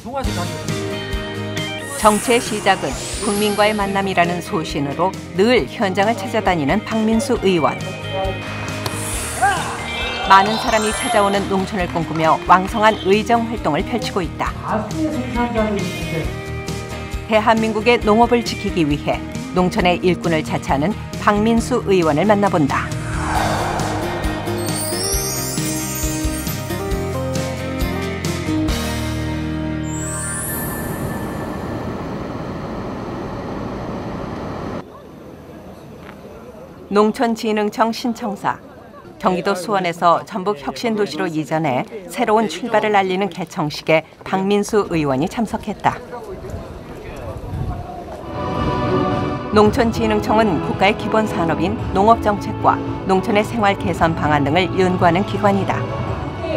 송아지 가격. 정치의 시작은 국민과의 만남이라는 소신으로 늘 현장을 찾아다니는 박민수 의원. 많은 사람이 찾아오는 농촌을 꿈꾸며 왕성한 의정 활동을 펼치고 있다. 대한민국의 농업을 지키기 위해 농촌의 일꾼을 자처하는 박민수 의원을 만나본다. 농촌진흥청 신청사. 경기도 수원에서 전북 혁신도시로 이전해 새로운 출발을 알리는 개청식에 박민수 의원이 참석했다. 농촌진흥청은 국가의 기본 산업인 농업정책과 농촌의 생활 개선 방안 등을 연구하는 기관이다.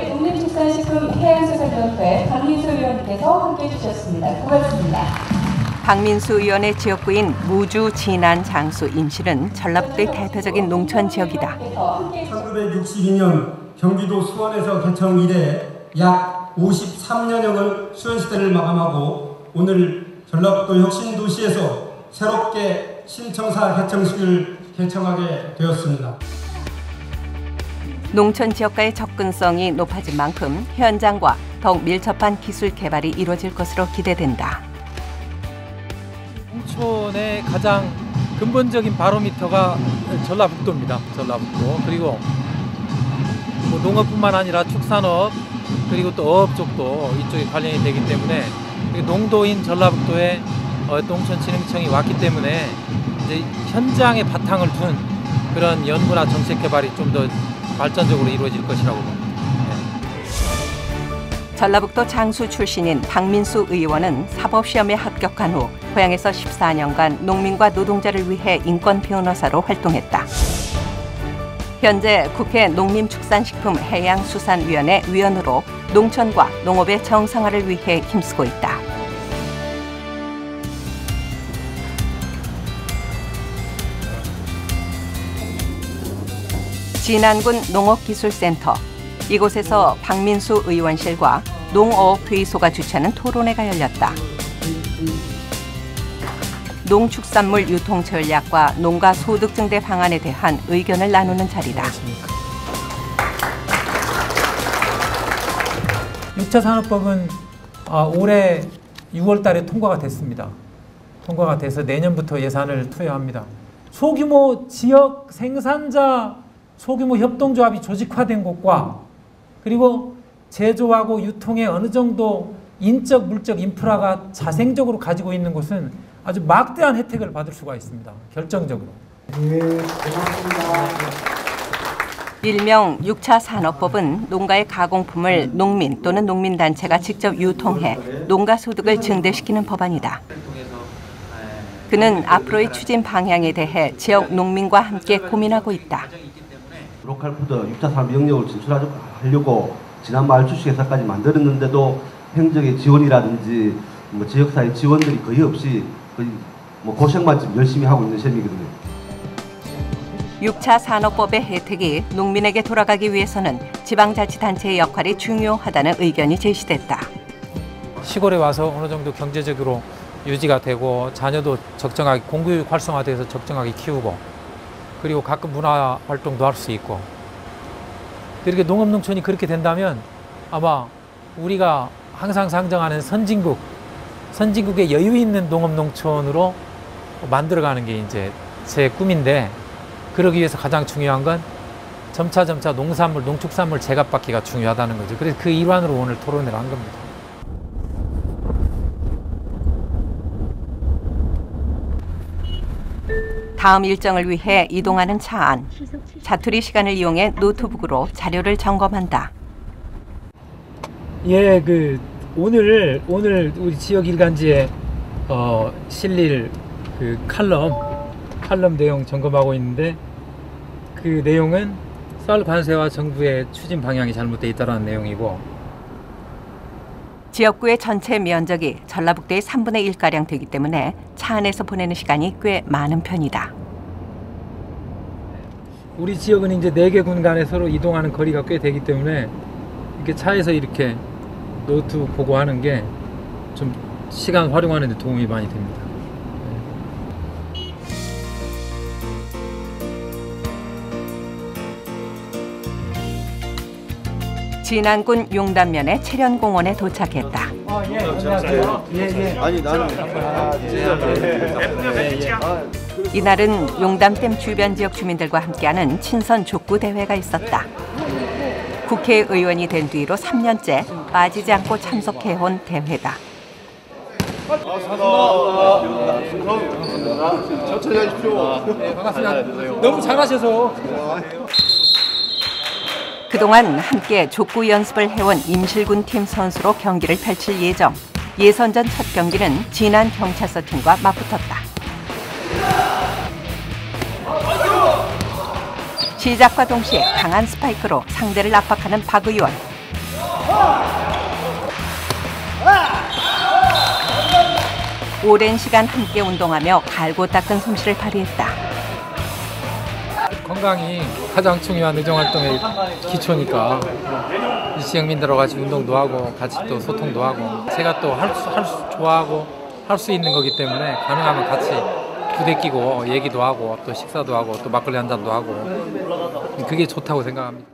농림축산식품 해양수산연구회 박민수 의원님께서 함께해 주셨습니다. 고맙습니다. 박민수 의원의 지역구인 무주, 진안, 장수, 임실은 전라북도의 대표적인 농촌 지역이다. 1962년 경기도 수원에서 개청 이래 약 53년형을 수원시대를 마감하고 오늘 전라북도 혁신도시에서 새롭게 신청사 개청식을 개청하게 되었습니다. 농촌 지역과의 접근성이 높아진 만큼 현장과 더욱 밀접한 기술 개발이 이루어질 것으로 기대된다. 농촌의 가장 근본적인 바로미터가 전라북도입니다. 전라북도. 그리고 뭐 농업뿐만 아니라 축산업 그리고 또 어업 쪽도 이쪽에 관련이 되기 때문에 농도인 전라북도에 농촌진흥청이 왔기 때문에 이제 현장에 바탕을 둔 그런 연구나 정책 개발이 좀 더 발전적으로 이루어질 것이라고 봅니다. 전라북도 장수 출신인 박민수 의원은 사법시험에 합격한 후 고향에서 14년간 농민과 노동자를 위해 인권 변호사로 활동했다. 현재 국회 농림축산식품해양수산위원회 위원으로 농촌과 농업의 정상화를 위해 힘쓰고 있다. 진안군 농업기술센터. 이곳에서 박민수 의원실과 농어업회의소가 주최하는 토론회가 열렸다. 농축산물 유통 전략과 농가 소득 증대 방안에 대한 의견을 나누는 자리다. 6차 산업법은 올해 6월 달에 통과가 됐습니다. 통과가 돼서 내년부터 예산을 투여합니다. 소규모 지역 생산자 소규모 협동조합이 조직화된 곳과 그리고 제조하고 유통에 어느 정도 인적, 물적 인프라가 자생적으로 가지고 있는 곳은 아주 막대한 혜택을 받을 수가 있습니다. 결정적으로. 네, 고맙습니다. 일명 6차 산업법은 농가의 가공품을 농민 또는 농민단체가 직접 유통해 농가 소득을 증대시키는 법안이다. 그는 앞으로의 추진 방향에 대해 지역 농민과 함께 고민하고 있다. 로컬푸드 6차 산업 영역을 진출하려고 지난 말 주식회사까지 만들었는데도 행정의 지원이라든지 뭐 지역사회 지원들이 거의 없이 거의 뭐 고생만 지금 열심히 하고 있는 셈이거든요. 6차 산업법의 혜택이 농민에게 돌아가기 위해서는 지방자치단체의 역할이 중요하다는 의견이 제시됐다. 시골에 와서 어느 정도 경제적으로 유지가 되고 자녀도 적정하게 공교육 활성화돼서 적정하게 키우고 그리고 가끔 문화 활동도 할 수 있고 이렇게 농업농촌이 그렇게 된다면 아마 우리가 항상 상정하는 선진국의 여유 있는 농업농촌으로 만들어가는 게 이제 제 꿈인데 그러기 위해서 가장 중요한 건 점차 농산물, 농축산물 제값받기가 중요하다는 거죠. 그래서 그 일환으로 오늘 토론회를 한 겁니다. 다음 일정을 위해 이동하는 차 안. 자투리 시간을 이용해 노트북으로 자료를 점검한다. 예, 오늘 우리 지역 일간지에 실릴 그 칼럼 내용 점검하고 있는데 그 내용은 쌀 관세와 정부의 추진 방향이 잘못되어 있다는 내용이고 지역구의 전체 면적이 전라북도의 3분의 1가량 되기 때문에 차 안에서 보내는 시간이 꽤 많은 편이다. 우리 지역은 이제 4개 군 간에 서로 이동하는 거리가 꽤 되기 때문에 이렇게 차에서 이렇게 노트 보고 하는 게 좀 시간 활용하는 데 도움이 많이 됩니다. 진안군 용담면의 체련공원에 도착했다. 아니 나는 이날은 용담댐 주변 지역 주민들과 함께하는 친선 족구 대회가 있었다. 국회의원이 된 뒤로 3년째 빠지지 않고 참석해온 대회다. 천천히 하십시오. 반갑습니다. 너무 잘하셔서. 그동안 함께 족구 연습을 해온 임실군 팀 선수로 경기를 펼칠 예정. 예선전 첫 경기는 진안 경찰서 팀과 맞붙었다. 시작과 동시에 강한 스파이크로 상대를 압박하는 박 의원. 오랜 시간 함께 운동하며 갈고 닦은 솜씨를 발휘했다. 건강이 가장 중요한 의정활동의 기초니까 이 지역민들하고 같이 운동도 하고 같이 또 소통도 하고 제가 또 좋아하고 할 수 있는 거기 때문에 가능하면 같이 부대끼고 얘기도 하고 또 식사도 하고 또 막걸리 한 잔도 하고 그게 좋다고 생각합니다.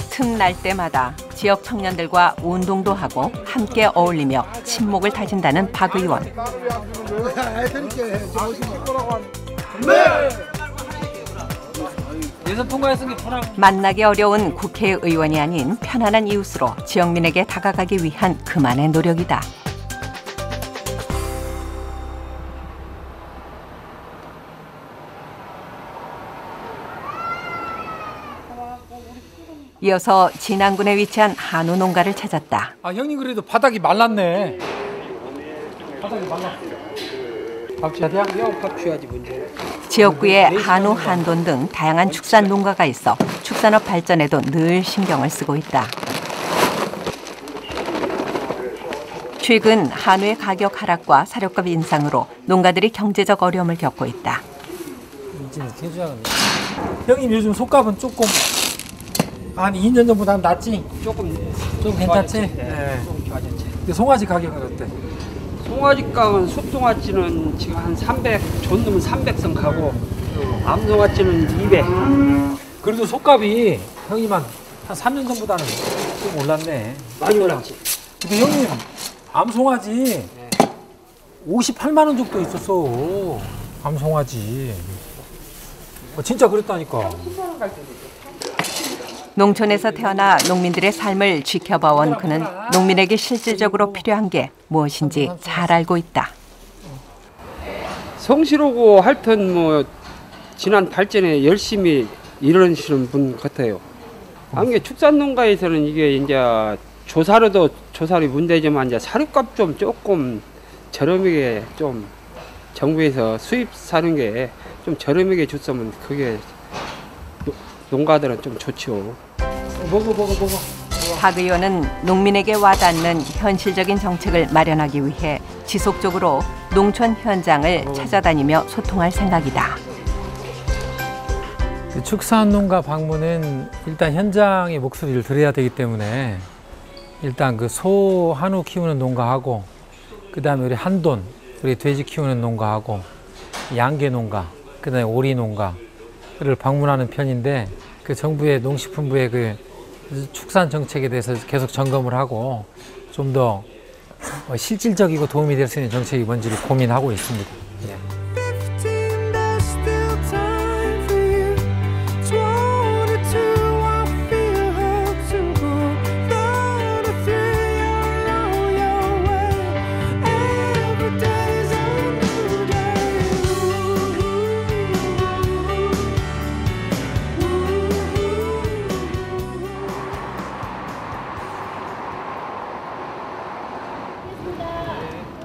틈날 때마다 지역 청년들과 운동도 하고 함께 어울리며 친목을 다진다는 박 의원. 예선 통과했으니 만나기 어려운 국회의원이 아닌 편안한 이웃으로 지역민에게 다가가기 위한 그만의 노력이다. 이어서 진안군에 위치한 한우 농가를 찾았다. 아 형님 그래도 바닥이 말랐네. 바닥이 말랐어. 밥 줘야 돼? 밥 줘야지 문제. 지역구에 한우, 한돈 등 다양한 축산 농가가 있어 축산업 발전에도 늘 신경을 쓰고 있다. 최근 한우의 가격 하락과 사료값 인상으로 농가들이 경제적 어려움을 겪고 있다. 형님 요즘 속값은 조금 한 2년 전보다는 낫지? 조금 괜찮지? 네. 조금 좋아졌지. 근데 송아지 가격은 어때? 송아지값은 숲송아지는 지금 한 300, 전 넘은 300선 가고 암송아지는 200. 그래도 속값이 형님 한 3년 전보다는 좀 올랐네. 많이 올랐지. 근데 형님 암송아지 58만 원 정도 있었어. 암송아지. 진짜 그랬다니까. 농촌에서 태어나 농민들의 삶을 지켜봐온 그는 농민에게 실질적으로 필요한 게 무엇인지 잘 알고 있다. 성실하고 하여튼 뭐 지난 발전에 열심히 일하시는 분 같아요. 한게 축산농가에서는 이게 이제 조사로도 조사리 문제지만 이제 사료값 좀 조금 저렴하게 좀 정부에서 수입 사는 게 좀 저렴하게 줬으면 그게 농가들은 좀 좋죠. 먹어. 박 의원은 농민에게 와닿는 현실적인 정책을 마련하기 위해 지속적으로 농촌 현장을 찾아다니며 소통할 생각이다. 축산농가 방문은 일단 현장의 목소리를 들어야 되기 때문에 일단 그 소 한우 키우는 농가하고 그다음에 우리 한돈 우리 돼지 키우는 농가하고 양계 농가 그다음에 오리 농가를 방문하는 편인데 그 정부의 농식품부의 그 축산 정책에 대해서 계속 점검을 하고 좀 더 실질적이고 도움이 될 수 있는 정책이 뭔지를 고민하고 있습니다. 예.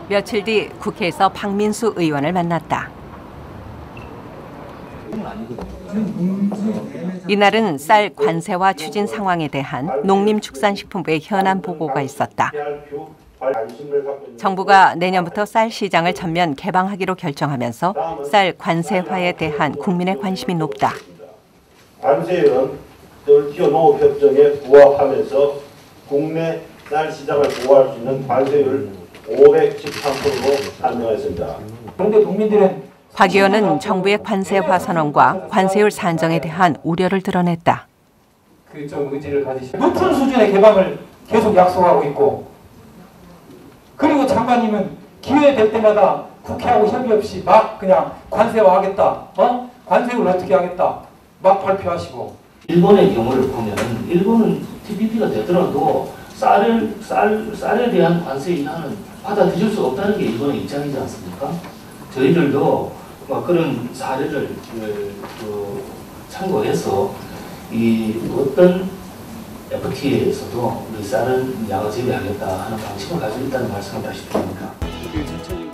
며칠 뒤 국회에서 박민수 의원을 만났다. 이날은 쌀 관세와 추진 상황에 대한 농림축산식품부의 현안 보고가 있었다. 정부가 내년부터 쌀 시장을 전면 개방하기로 결정하면서 쌀 관세화에 대한 국민의 관심이 높다. 관세율은 WTO 농업협정에 부합하면서 국내 쌀 시장을 보호할 수 있는 관세율 513%로 산정했습니다. 그런데 국민들은 박 의원은 정부의 관세화 선언과 관세율 산정에 대한 우려를 드러냈다. 그좀 의지를 가지시고 높은 수준의 개방을 계속 약속하고 있고, 그리고 장관님은 기회 될 때마다 국회하고 협의 없이 막 그냥 관세화하겠다, 관세율 어떻게 하겠다 막 발표하시고. 일본의 경우를 보면 일본은 TPP가 되더라도 쌀에 대한 관세 인하는 받아들일 수 없다는 게 일본의 입장이지 않습니까? 저희들도 그런 사례를 참고해서 이 어떤 FTA에서도 우리 쌀은 양을 제외하겠다 하는 방침을 가지고 있다는 말씀을 다시 드립니다.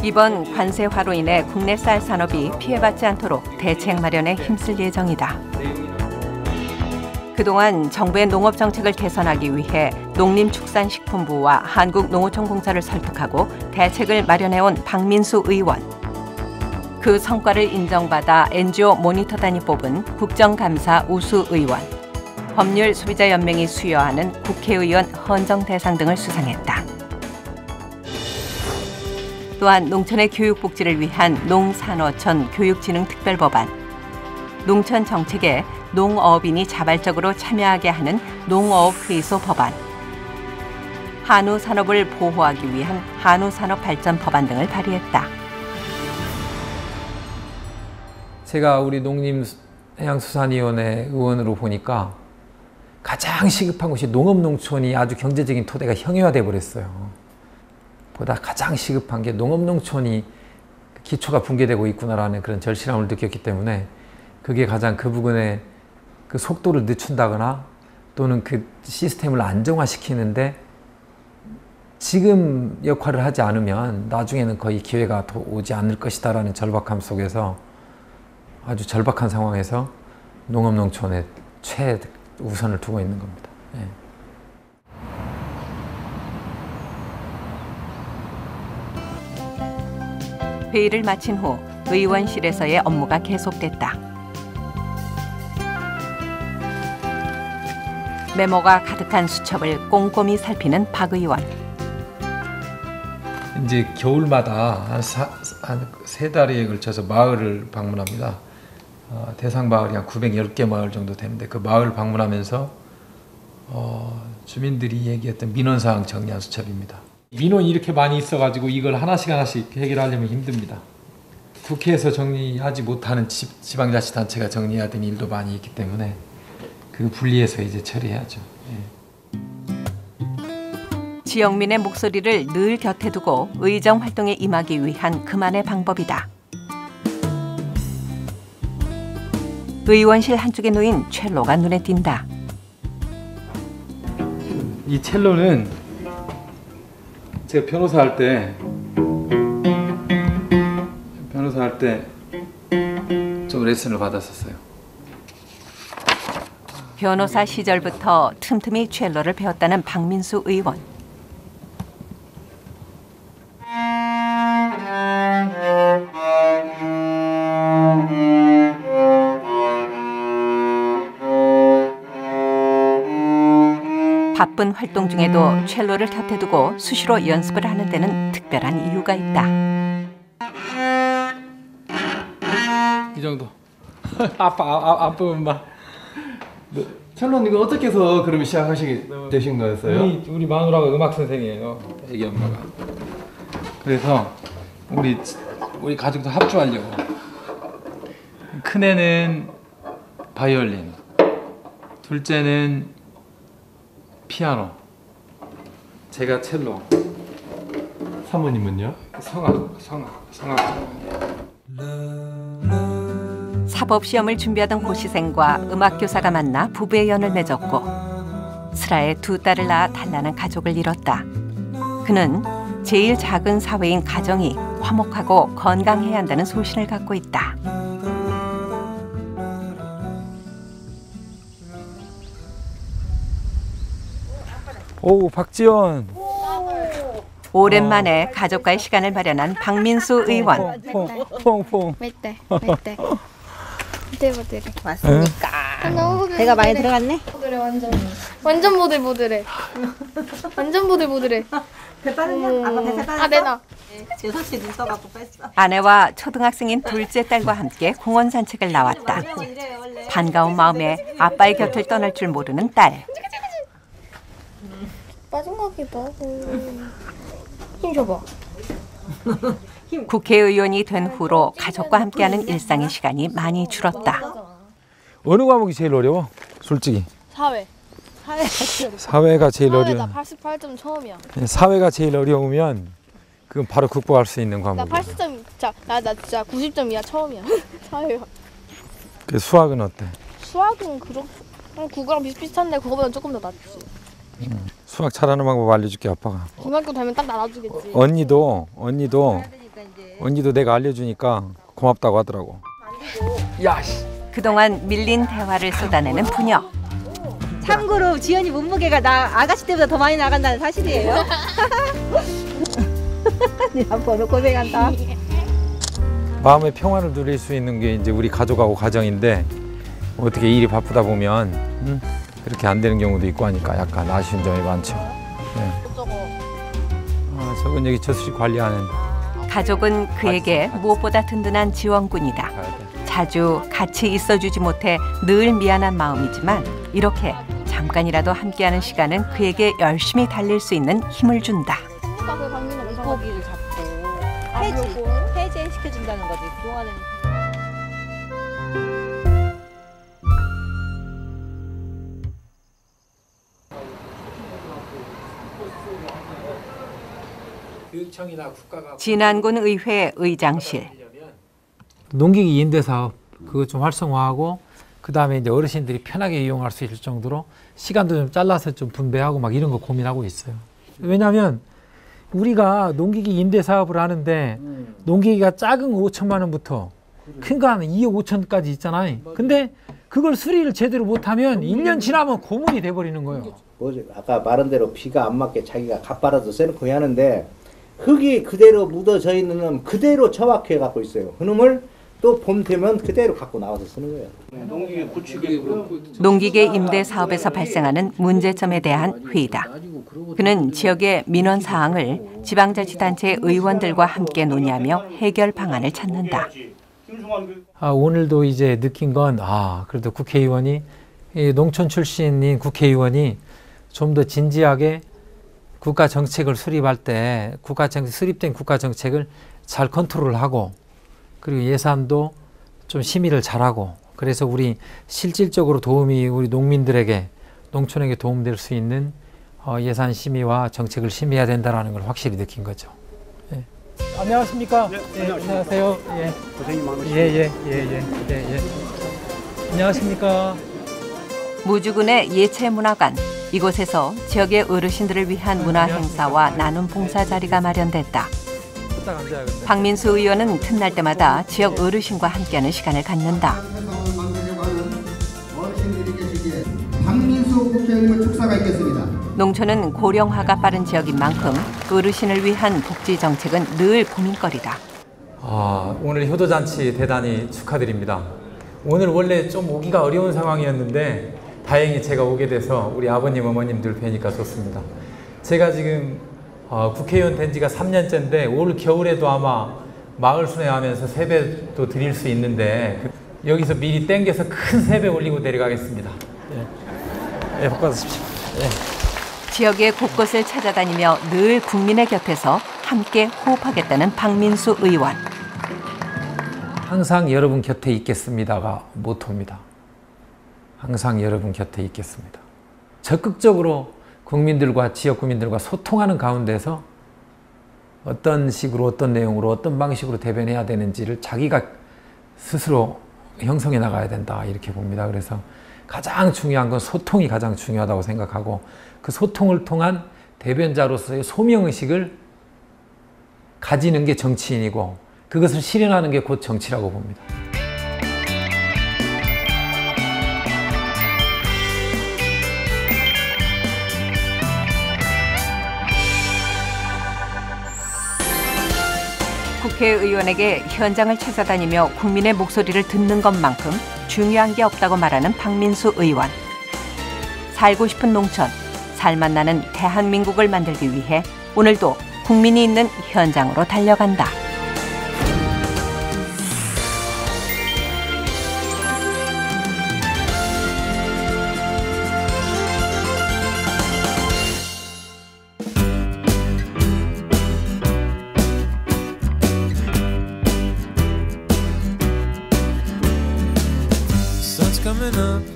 이번 관세화로 인해 국내 쌀 산업이 피해받지 않도록 대책 마련에 힘쓸 예정이다. 그동안 정부의 농업 정책을 개선하기 위해 농림축산식품부와 한국농어촌공사를 설득하고 대책을 마련해온 박민수 의원. 그 성과를 인정받아 NGO 모니터단이 뽑은 국정감사 우수 의원, 법률소비자연맹이 수여하는 국회의원 헌정대상 등을 수상했다. 또한 농촌의 교육복지를 위한 농산어촌 교육진흥특별법안, 농촌 정책에 농어업인이 자발적으로 참여하게 하는 농어업회의소 법안, 한우 산업을 보호하기 위한 한우산업발전 법안 등을 발의했다. 제가 우리 농림해양수산위원회 의원으로 보니까 가장 시급한 것이 농업농촌이 아주 경제적인 토대가 형해화돼 버렸어요. 보다 가장 시급한 게 농업농촌이 기초가 붕괴되고 있구나라는 그런 절실함을 느꼈기 때문에 그게 가장 그 부분에 그 속도를 늦춘다거나 또는 그 시스템을 안정화시키는데 지금 역할을 하지 않으면 나중에는 거의 기회가 더 오지 않을 것이다라는 절박함 속에서 아주 절박한 상황에서 농업농촌에 최우선을 두고 있는 겁니다. 회의를 마친 후 의원실에서의 업무가 계속됐다. 메모가 가득한 수첩을 꼼꼼히 살피는 박 의원. 이제 겨울마다 한 세 달에 걸쳐서 마을을 방문합니다. 대상 마을이 한 910개 마을 정도 되는데 그 마을 방문하면서 주민들이 얘기했던 민원사항 정리한 수첩입니다. 민원이 이렇게 많이 있어가지고 이걸 하나씩 해결하려면 힘듭니다. 국회에서 정리하지 못하는 지방자치단체가 정리해야 되는 일도 많이 있기 때문에 그 분리해서 이제 처리해야죠. 지역민의 목소리를 늘 곁에 두고 의정 활동에 임하기 위한 그만의 방법이다. 의원실 한쪽에 놓인 첼로가 눈에 띈다. 이 첼로는 제가 변호사 할 때 좀 레슨을 받았었어요. 변호사 시절부터 틈틈이 첼로를 배웠다는 박민수 의원. 바쁜 활동 중에도 첼로를 곁에 두고 수시로 연습을 하는 데는 특별한 이유가 있다. 이 정도. 아프면 막. 첼로는 이거 어떻게 해서 그러면 시작하시게 되신 거였어요? 우리 마누라가 음악 선생이에요. 애기 엄마가. 그래서 우리 가족도 합주하려고. 큰애는 바이올린, 둘째는 피아노, 제가 첼로. 사모님은요? 성악. 사법시험을 준비하던 고시생과 음악교사가 만나 부부의 연을 맺었고 슬하에 두 딸을 낳아 단란한 가족을 이뤘다. 그는 제일 작은 사회인 가정이 화목하고 건강해야 한다는 소신을 갖고 있다. 오, 박지원. 오랜만에 가족과의 시간을 마련한 박민수 의원. 퐁퐁. 멧돼. 왔으니까. 배가 많이 들어갔네? 보들보들해 완전 보들보들해. 완전 보들보들해. 배 빠르냐? 아빠 뱃살 빠졌어? 아 내놔. 재석씨 눈 떠갖고 뺐어. 아내와 초등학생인 둘째 딸과 함께 공원 산책을 나왔다. 반가운 마음에 아빠의 곁을 떠날 줄 모르는 딸. 빠진 것 같기도 하고. 힘 줘봐. 국회의원이 된 후로 가족과 함께하는 일상의 시간이 많이 줄었다. 어느 과목이 제일 어려워? 솔직히. 사회. 사회가 제일 어려워. 나 88점 처음이야. 사회가 제일 어려우면 그건 바로 극복할 수 있는 과목. 나 80점, 나 진짜 90점이야 처음이야. 사회가. 그 수학은 어때? 수학은 국어랑 비슷비슷한데 그거보다 조금 더 낫지. 수학 잘하는 방법 알려줄게 아빠가. 중학교 되면 딱 나눠주겠지. 언니도 내가 알려주니까 고맙다고 하더라고. 그동안 밀린 대화를 쏟아내는 부녀. 참고로 지연이 몸무게가 나 아가씨 때보다 더 많이 나간다는 사실이에요. 네 아빠 너 고생한다. 마음의 평화를 누릴 수 있는 게 이제 우리 가족하고 가정인데 어떻게 일이 바쁘다 보면 그렇게 안 되는 경우도 있고 하니까 약간 아쉬운 점이 많죠. 네. 저건 여기 저수지 관리하는. 가족은 그에게 무엇보다 든든한 지원군이다. 자주 같이 있어주지 못해 늘 미안한 마음이지만 이렇게 잠깐이라도 함께하는 시간은 그에게 열심히 달릴 수 있는 힘을 준다. 물고기를 잡고 해제시켜준다는 거지. 그동안은 진안군 의회 의장실. 농기기 임대 사업 그거 좀 활성화하고 그다음에 이제 어르신들이 편하게 이용할 수 있을 정도로 시간도 좀 잘라서 좀 분배하고 막 이런 거 고민하고 있어요. 왜냐하면 우리가 농기기 임대 사업을 하는데 농기기가 작은 거 5천만 원부터 큰 거 한 2억 5천까지 있잖아요. 근데 그걸 수리를 제대로 못하면 1년 지나면 고문이 돼버리는 거예요. 아까 말한 대로 비가 안 맞게 자기가 갓바라도 써놓고 하는데 흙이 그대로 묻어져 있는 놈 그대로 처박혀 갖고 있어요. 그놈을 또 봄 되면 그대로 갖고 나와서 쓰는 거예요. 농기계 임대 사업에서 발생하는 문제점에 대한 회의다. 그는 지역의 민원 사항을 지방자치단체 의원들과 함께 논의하며 해결 방안을 찾는다. 오늘도 이제 느낀 건 그래도 국회의원이 농촌 출신인 국회의원이 좀 더 진지하게 국가 정책을 수립할 때 수립된 국가 정책을 잘 컨트롤하고 그리고 예산도 좀 심의를 잘하고 그래서 우리 실질적으로 우리 농민들에게 농촌에게 도움될 수 있는 예산 심의와 정책을 심의해야 된다는 걸 확실히 느낀 거죠. 예. 안녕하십니까? 네, 안녕하세요. 예. 고생이 많으시죠? 예. 안녕하십니까? 무주군의 예체문화관. 이곳에서 지역의 어르신들을 위한 문화 행사와 나눔 봉사 자리가 마련됐다. 박민수 의원은 틈날 때마다 지역 어르신과 함께하는 시간을 갖는다. 박민수 국회의원 축사가 있겠습니다. 농촌은 고령화가 빠른 지역인 만큼 어르신을 위한 복지 정책은 늘 고민거리다. 오늘 효도잔치 대단히 축하드립니다. 오늘 원래 좀 오기가 어려운 상황이었는데 다행히 제가 오게 돼서 우리 아버님 어머님들 뵈니까 좋습니다. 제가 지금 국회의원 된 지가 3년째인데 올 겨울에도 아마 마을 순회하면서 세배도 드릴 수 있는데 여기서 미리 땡겨서 큰 세배 올리고 내려가겠습니다. 예, 복 받으십시오. 예. 지역의 곳곳을 찾아다니며 늘 국민의 곁에서 함께 호흡하겠다는 박민수 의원. 항상 여러분 곁에 있겠습니다가 모토입니다. 항상 여러분 곁에 있겠습니다. 적극적으로 국민들과 지역 국민들과 소통하는 가운데서 어떤 식으로 어떤 내용으로 어떤 방식으로 대변해야 되는지를 자기가 스스로 형성해 나가야 된다 이렇게 봅니다. 그래서 가장 중요한 건 소통이 가장 중요하다고 생각하고 그 소통을 통한 대변자로서의 소명의식을 가지는 게 정치인이고 그것을 실현하는 게 곧 정치라고 봅니다. 국회의원에게 현장을 찾아다니며 국민의 목소리를 듣는 것만큼 중요한 게 없다고 말하는 박민수 의원. 살고 싶은 농촌, 살맛 나는 대한민국을 만들기 위해 오늘도 국민이 있는 현장으로 달려간다. Coming up